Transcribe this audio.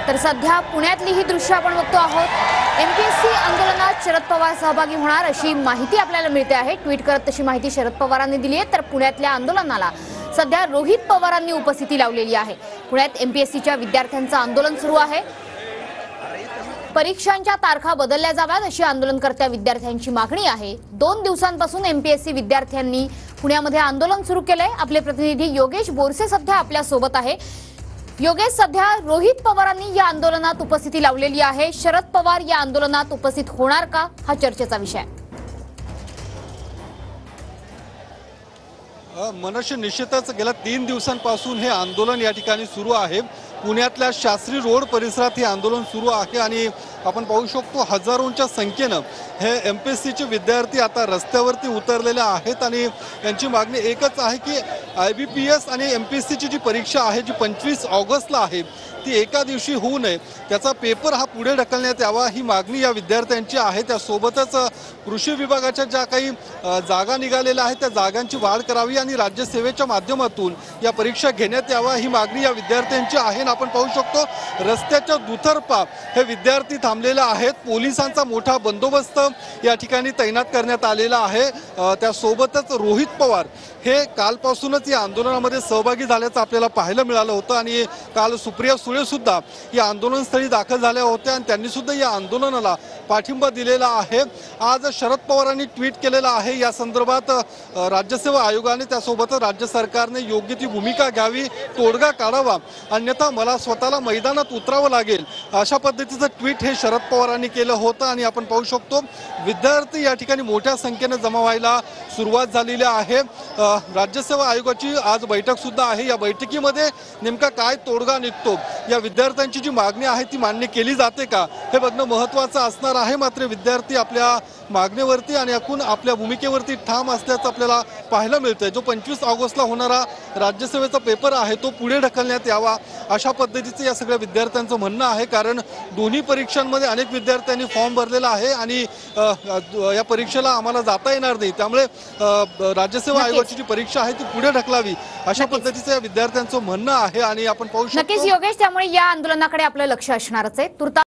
तर सध्या पुण्यातली ही दृश्य आपण बघतो आहोत। एमपीएससी आंदोलनात शरद पवार सहभागी होणार अशी माहिती आपल्याला मिळते आहे। ट्विट करत तशी माहिती शरद पवारांनी दिली आहे। तर पुण्यातल्या आंदोलनाला सध्या रोहित पवारांनी उपस्थिती लावलेली आहे। पुण्यात एमपीएससीच्या विद्यार्थ्यांचं आंदोलन सुरू आहे। परीक्षांच्या तारखा बदलल्या जाव्यात अशी आंदोलनकर्त्या विद्यार्थ्यांची मागणी आहे। 2 दिवसांपासून एमपीएससी विद्यार्थ्यांनी पुण्यामध्ये आंदोलन सुरू केलंय। आपले प्रतिनिधी योगेश बोरसे सध्या आपल्या सोबत आहे। योगेश, सध्या रोहित पवारांनी या आंदोलनात उपस्थिती लावलेली आहे। शरद पवार या आंदोलनात उपस्थित होणार का, हा चर्चेचा विषय आहे। मनुष्य निश्चितच गेल्या 3 दिवसांपासून हे आंदोलन या ठिकाणी सुरू आहे। पुण्यातल्या शास्त्री रोड परिसरात हे आंदोलन सुरू आहे आणि आपण पाहू शकतो हजारोंच्या संख्येनं हे एमपीएससीचे विद्यार्थी आता रस्त्यावरती उतरलेले आहेत आणि यांची मागणी एकच आहे की आयबीपीएस आणि एमपीएससीची जी परीक्षा आहे जी 25 ऑगस्टला आहे ती एका दिवशी होऊ नये, त्याचा पेपर हा पुढे ढकलण्यात यावा, ही मागणी या विद्यार्थ्यांची आहे। त्यासोबतच कृषी विभागाच्या ज्या काही जागा निघालेल्या आहेत त्या जागांची वाढ करावी आणि राज्यसेवेच्या माध्यमातून या परीक्षा घेण्यात यावा, ही मागणी या विद्यार्थ्यांची आहे। आपण पाहू शकतो रस्त्याच्या दुतर्फा हे विद्यार्थी थांबलेले आहेत। पोलिसांचा मोठा बंदोबस्त या ठिकाणी तैनात करण्यात आलेला आहे। त्यासोबतच रोहित पवार हे कालपासूनच या आंदोलनामध्ये सहभागी झाल्याचं आपल्याला पाहायला मिळालं होतं आणि काल सुप्रिया सुळे सुद्धा या आंदोलनस्थळी दाखल झाल्या होत्या आणि त्यांनी सुद्धा या आंदोलनाला पाठिंबा दिलेला आहे। आज शरद पवारांनी ट्विट केलेलं आहे या संदर्भात राज्यसेवा आयोगाने त्यासोबत राज्य सरकारने योग्य ती भूमिका घ्यावी, तोडगा काढावा, अन्यथा मला स्वतःला मैदानात उतरावं लागेल, अशा पद्धतीचं ट्विट हे शरद पवारांनी केलं होतं। आणि आपण पाहू शकतो विद्यार्थी या ठिकाणी मोठ्या संख्येने जमा व्हायला सुरुवात झालेली आहे। राज्यसेवा आयोगाची आज बैठक सुद्धा आहे। या बैठकीमध्ये नेमका काय तोडगा निघतो, या विद्यार्थ्यांची जी मागणी आहे ती मान्य केली जाते का, हे बघणं महत्त्वाचं असणार आहे। मात्र विद्यार्थी आपल्या मागणीवरती आणि एकूण आपल्या भूमिकेवरती ठाम असल्याचं आपल्याला पाहायला मिळतंय। जो 25 ऑगस्टला होणारा राज्यसेवेचा पेपर आहे तो पुढे ढकलण्यात यावा, अशा पद्धतीचं या सगळ्या विद्यार्थ्यांचं म्हणणं आहे। कारण दोन्ही परीक्षांमध्ये अनेक विद्यार्थ्यांनी फॉर्म भरलेला आहे आणि या परीक्षेला आम्हाला जाता येणार नाही, त्यामुळे राज्यसेवा आयोगाची जी परीक्षा आहे ती पुढे ढकलावी, अशा पद्धतीचं या विद्यार्थ्यांचं म्हणणं आहे। आणि आपण पाहू शकतो नक्कीच योगेश, त्यामुळे या आंदोलनाकडे आपलं लक्ष असणारच आहे।